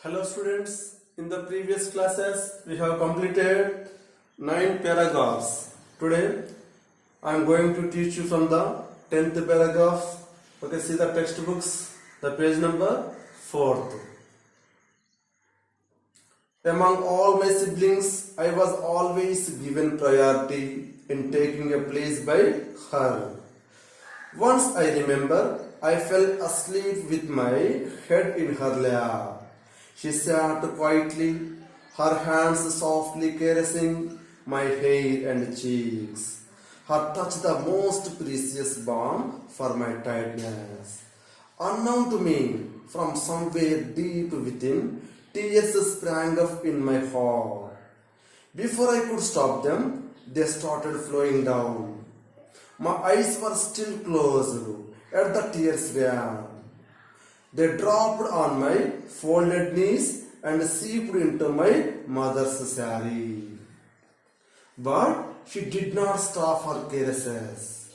Hello students, in the previous classes we have completed 9 paragraphs. Today I am going to teach you from the 10th paragraph. Okay, see the textbooks, the page number 4th. Among all my siblings, I was always given priority in taking a place by her. Once I remember, I fell asleep with my head in her lap. She sat quietly, her hands softly caressing my hair and cheeks. Her touch the most precious balm for my tiredness. Unknown to me, from somewhere deep within, tears sprang up in my heart. Before I could stop them, they started flowing down. My eyes were still closed, yet the tears ran. They dropped on my folded knees and seeped into my mother's saree. But she did not stop her caresses.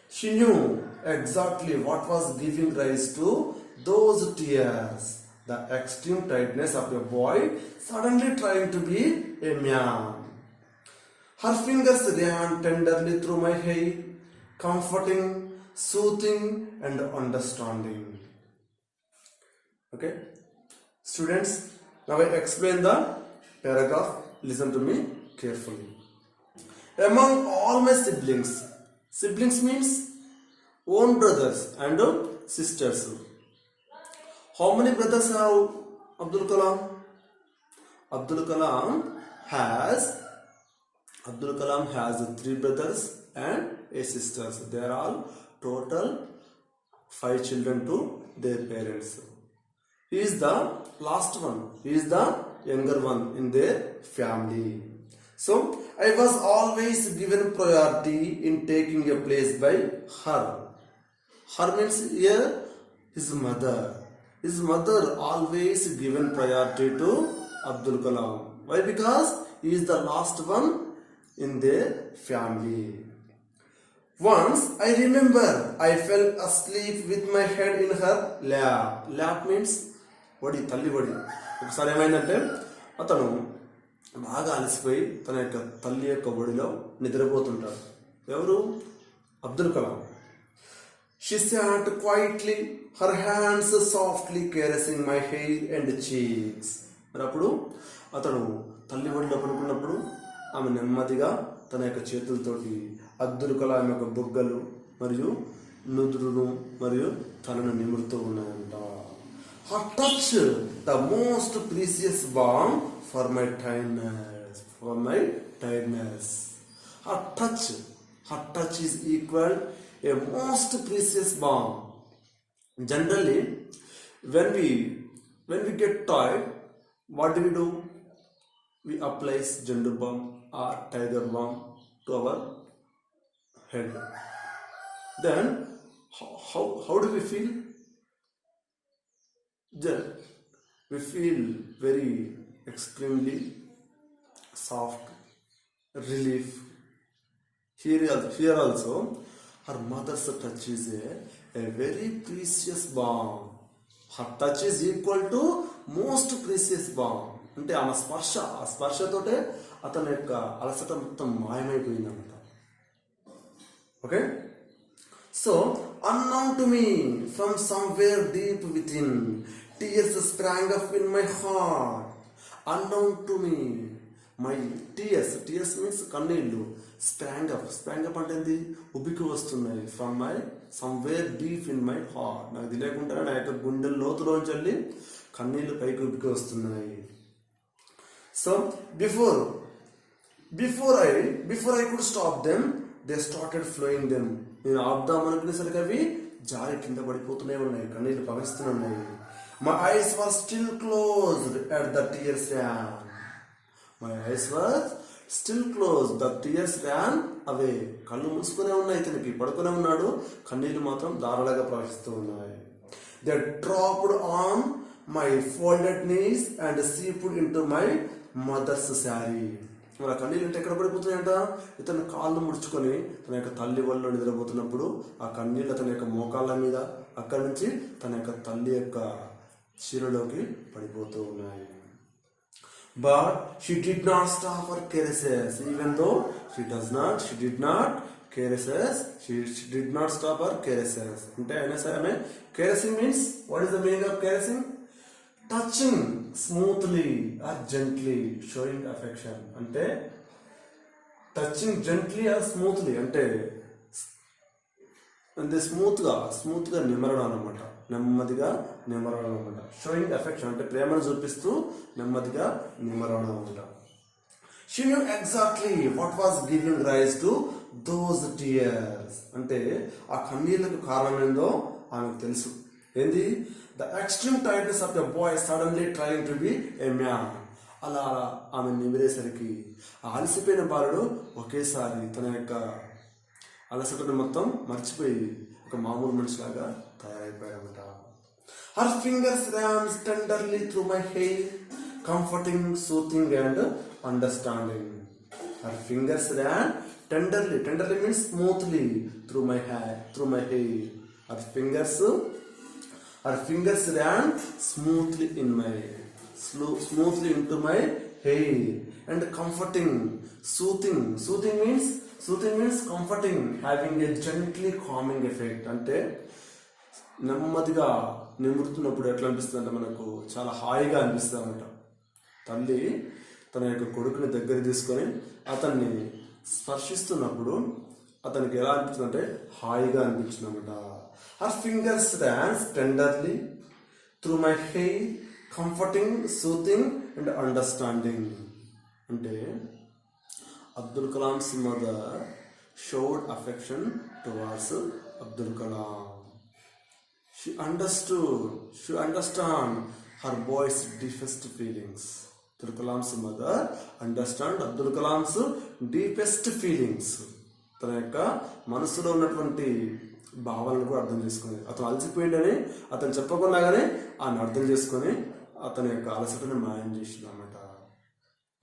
She knew exactly what was giving rise to those tears. The extreme tightness of a boy suddenly trying to be a man. Her fingers ran tenderly through my hair, comforting, soothing, and understanding. Okay, students, now I explain the paragraph. Listen to me carefully. Among all my siblings means own brothers and sisters. How many brothers have Abdul Kalam? Abdul Kalam has 3 brothers and a sister. They are all total 5 children to their parents. He is the last one. He is the younger one in their family. So I was always given priority in taking a place by her. Her means here his mother. His mother always given priority to Abdul Kalam. Why? Because he is the last one in their family. Once I remember I fell asleep with my head in her lap. Lap means వడి, తల్లి వడి. ఒకసారి ఏమైందంటే అతను బాగా అలసిపోయి తన యొక్క తల్లి యొక్క ఒడిలో నిద్రపోతుంటాడు. ఎవరు? Abdul Kalam. She sat quietly, her hands softly caressing my hair and cheeks. మరి అప్పుడు అతను తల్లి ఒడిలో పడుకున్నప్పుడు ఆమె నెమ్మదిగా తన యొక్క చేతులతోటి అబ్దుల్ కలాం యొక్క బుగ్గలు మరియు నుదురును మరియు తలను నిమురుతూ ఉన్నాయంట. Her touch, the most precious balm for my tiredness. Her touch is equal a most precious balm. Generally, when we get tired, what do? We apply gender balm or tiger balm to our head. Then, how do we feel? Then we feel very extremely soft, relief. Here also, her mother's touch is a very precious balm. Her touch is equal to most precious balm. అంటే ఆమె ఆ స్పర్శతోటే అతని యొక్క అలసట మొత్తం మాయమైపోయిందన్నమాట. Okay, so unknown to me, from somewhere deep within, tears sprang up in my heart. Unknown to me, my tears means కన్నీళ్ళు. sprang up అంటే ఏంది? ఉబ్బికి వస్తున్నాయి. from my somewhere deep in my heart, నాకు తెలియకుండా నా యొక్క గుండె లోతులోంచి వెళ్ళి కన్నీళ్ళు పైకి ఉబ్బికి వస్తున్నాయి. so before I could stop them, they started flowing them. నేను ఆపుదాం అనుకునేసరికి అవి జారి కింద పడిపోతూనే ఉన్నాయి, కన్నీళ్ళు పవిస్తూనే ఉన్నాయి. My eyes were still closed at the tears ran. My eyes were still closed. The tears ran away. కళ్ళు మూసుకునే ఉన్నాయి, ఇతనికి పడుకునే ఉన్నాడు, కన్నీళ్ళు మాత్రం ధారాళంగా ప్రవహిస్తూ ఉన్నాయి. They dropped on my folded knees and seeped into my mother's saree. మరి ఆ కన్నీళ్ళు అంటే ఎక్కడ పడిపోతున్నాయంట? ఇతను కాళ్ళు ముడుచుకొని తన యొక్క తల్లి వల్ల నిద్రపోతున్నప్పుడు ఆ కన్నీళ్ళు తన యొక్క మోకాళ్ళ మీద, అక్కడి నుంచి తన యొక్క తల్లి యొక్క చీరలోకి పడిపోతూ ఉన్నాయి. But she did not stop her caresses, even though she did not caresses, she did not stop her caresses. అంటే అయినా సరే ఆమె caressing means, what is the meaning of caressing? Touching smoothly or gently, showing affection. అంటే touching gently are smoothly అంటే స్మూత్గా నిమరడం అనమాట, నెమ్మదిగా నిమరడం అనమాట. షోయింగ్ అఫెక్షన్ అంటే ప్రేమను చూపిస్తూ నెమ్మదిగా నిమరడం అనమాట. She knew exactly what was giving rise to those tears. అంటే ఆ కన్నీళ్లకు కారణం ఏందో ఆమెకు తెలుసు. ఏంది? The extreme tightness of the boy suddenly trying to be a man. అలా ఆమె నిమిరేసరికి ఆ అలసిపోయిన బాలుడు ఒకేసారి తన యొక్క అలసటను మొత్తం మర్చిపోయి ఒక మామూలు మనిషిలాగా తయారైపోయాడనమాట. Her fingers ran tenderly through my hair, comforting, soothing and understanding. Her fingers ran tenderly means smoothly through my hair. Her fingers ran smoothly into my hair and comforting, soothing means comforting, having a gently calming effect. అంటే నెమ్మదిగా నిమురుతున్నప్పుడు ఎట్లా అనిపిస్తుంది అంటే మనకు చాలా హాయిగా అనిపిస్తుంది అనమాట. తల్లి తన యొక్క కొడుకుని దగ్గర తీసుకొని అతన్ని స్పర్శిస్తున్నప్పుడు అతనికి ఎలా అనిపిస్తుంది అంటే హాయిగా అనిపించింది అనమాట. Her fingers ran tenderly through my hair, comforting, soothing and understanding. అంటే Abdul Kalam's mother showed affection towards Abdul Kalam. She understand her boy's deepest feelings. Abdul Kalam's mother understand Abdul Kalam's deepest feelings. తన యొక్క మనసులో ఉన్నటువంటి భావాలను కూడా అర్థం చేసుకుని, అతను అలసిపోయిందని అతను చెప్పకుండా కానీ ఆయన అర్థం చేసుకొని అతని యొక్క అలసటను మాయం చేసింది అన్నమాట.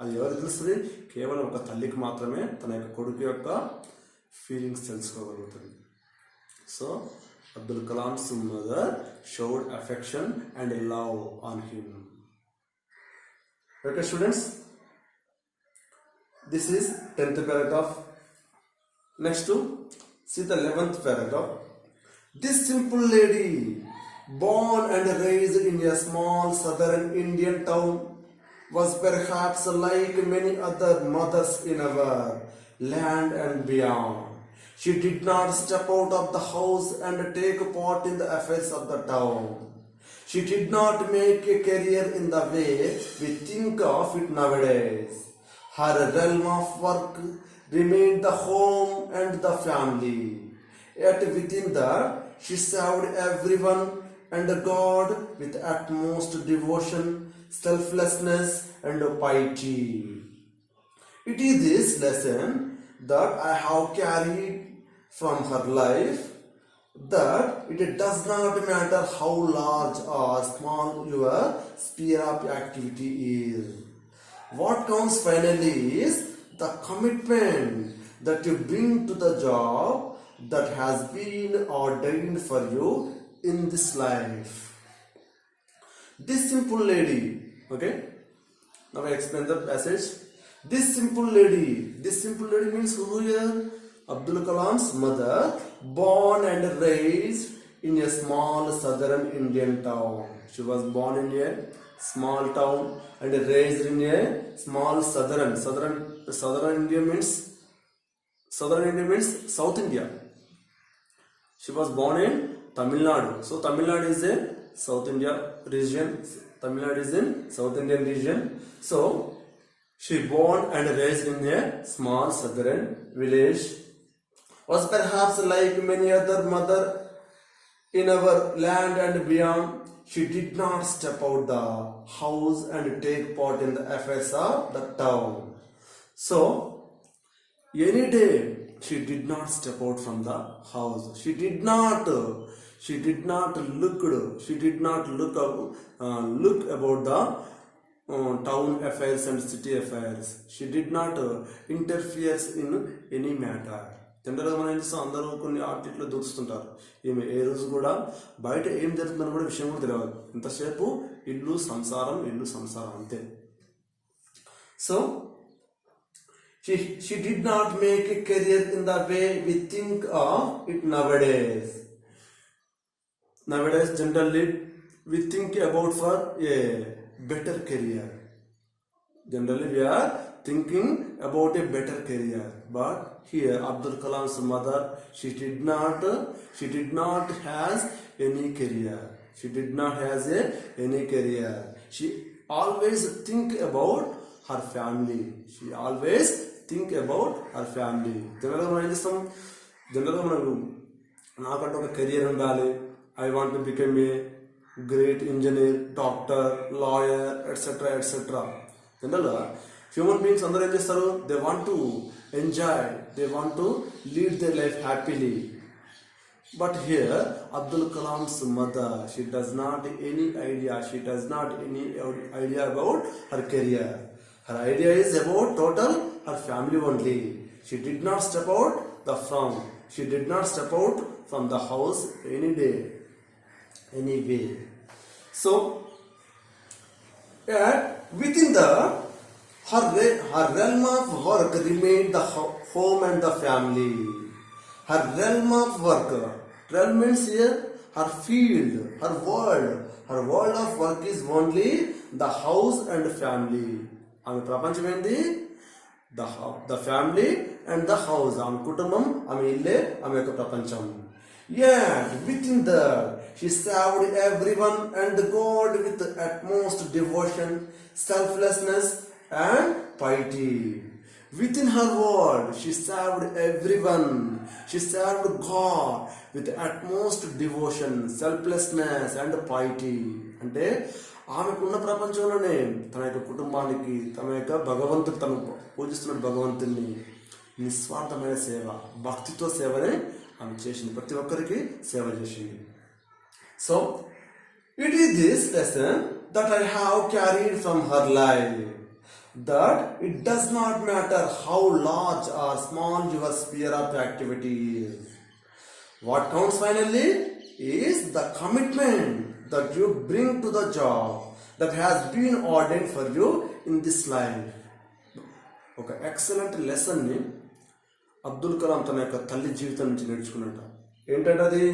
అది ఎవరికి తెలుస్తుంది? కేవలం ఒక తల్లికి మాత్రమే తన యొక్క కొడుకు యొక్క ఫీలింగ్స్ తెలుసుకోగలుగుతుంది. So Abdul Kalam's mother showed affection and love on him. Okay students, this is 10th paragraph. Next to see the 11th paragraph. This simple lady, born and raised in a small southern Indian town, was perhaps like many other mothers in our land and beyond. She did not step out of the house and take part in the affairs of the town. She did not make a career in the way we think of it nowadays. Her realm of work remained the home and the family. Yet within that, she served everyone and God with utmost devotion, selflessness and piety. It is this lesson that I have carried from her life, that it does not matter how large or small your sphere of activity is. What counts finally is the commitment that you bring to the job that has been ordained for you in this life. This simple lady, okay, now I explain the passage. This simple lady means who here? Abdul Kalam's mother, born and raised in a small southern Indian town. She was born in a small town and raised in a small southern India means South India. She was born in Tamil Nadu. So Tamil Nadu is a South India region. Tamil Nadu is in South Indian region. So she born and raised in a small southern village. Was perhaps like many other mother in our land and beyond. She did not step out the house and take part in the affairs of the town. So any day she did not step out from the house. She did not look about the town affairs and city affairs. She did not interfere in any matter. జనరల్గా మనం ఏం చేస్తాం, అందరూ కొన్ని ఆర్టిట్లో దూరుస్తుంటారు. ఈమె ఏ రోజు కూడా బయట ఏం జరుగుతుందని కూడా విషయం కూడా తెలియదు. ఎంతసేపు ఇల్లు సంసారం అంతే. So she did not make a career in the way we think of it nowadays. Nowadays generally we think about for a better career. Generally we are thinking about a better career, but here Abdul Kalam's mother, she did not has any career. She did not has any career. She always think about her family. She always think about her family. జనరల్గా మనం ఏం చేస్తాం, జనరల్గా మనకు నాకంటే ఒక career ఉండాలి, I want to become a great engineer, doctor, lawyer, etcetera etcetera. జనరల్గా హ్యూమన్ బీయింగ్స్ అందరూ ఏం చేస్తారు, they want to enjoy, they want to lead their life happily. But here Abdul Kalam's mother, she does not any idea about her career. Her idea is about total her family only. She did not step out from the house any day, anyway. So within her realm of work remained the home and the family. Her realm of work, realm means here her field, her world of work is only the house and family. ఆమె ప్రపంచం ఏంది, the family and the house. ఆమె కుటుంబం, ఆమె ఇల్లే ఆమె యొక్క ప్రపంచం. Yet within that she served everyone and God with utmost devotion, selflessness and piety. Within her world she served everyone. She served God with utmost devotion, selflessness and piety. అంటే ఆమెకున్న ప్రపంచంలోనే తన యొక్క కుటుంబానికి, తన యొక్క భగవంతుడు, తను పూజిస్తున్న భగవంతుని నిస్వార్థమైన సేవ, భక్తితో సేవనే ఆమె చేసింది. ప్రతి ఒక్కరికి సేవ చేసింది. So it is this lesson that I have carried from her life, that it does not matter how large or small your sphere of activity is. What counts finally is the commitment that you bring to the job that has been ordained for you in this life. ఒక excellent లెసన్ని అబ్దుల్ కలాం తన యొక్క తల్లి జీవితం నుంచి నేర్చుకున్నట్ట. ఏంటంటే అది,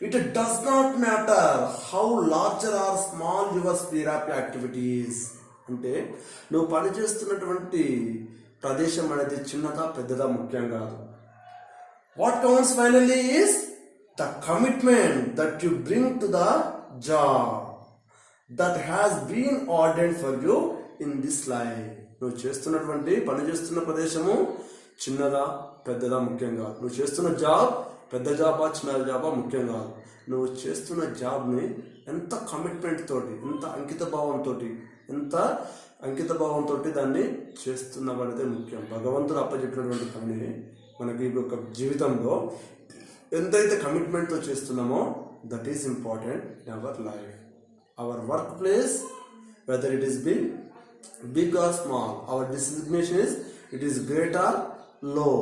it does not matter how larger or small your sphere of activities. అంటే నువ్వు పనిచేస్తున్నటువంటి ప్రదేశం అనేది చిన్నదా పెద్దదా ముఖ్యం కాదు. What counts finally is the commitment that you bring to the job that has been ordered for you in this life. నువ్వు చేస్తున్నటువంటి పని చేస్తున్న ప్రదేశము చిన్నదా పెద్దదా ముఖ్యం కాదు. నువ్వు చేస్తున్న జాబ్ పెద్ద జాబా చిన్న జాబా ముఖ్యం కాదు. నువ్వు చేస్తున్న జాబ్ని ఎంత కమిట్మెంట్ తోటి, ఎంత అంకిత భావంతో దాన్ని చేస్తున్నవాడితే ముఖ్యం. భగవంతుడు అప్పచెప్పినటువంటి పనిని మనకి ఒక జీవితంలో ఎంతైతే కమిట్మెంట్తో చేస్తున్నామో that is important in our life. Our work place, whether it is big or small, our designation is it is great or low,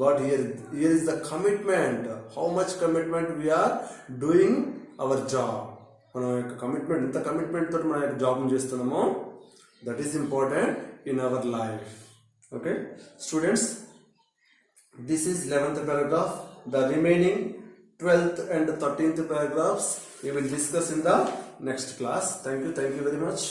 but here is the commitment, how much commitment we are doing our job. మన యొక్క commitment, ఎంత commitment తోటి మన యొక్క job చేస్తున్నామో that is important in our life. Okay students, this is 11th paragraph. The remaining 12th and 13th paragraphs we will discuss in the next class. Thank you very much.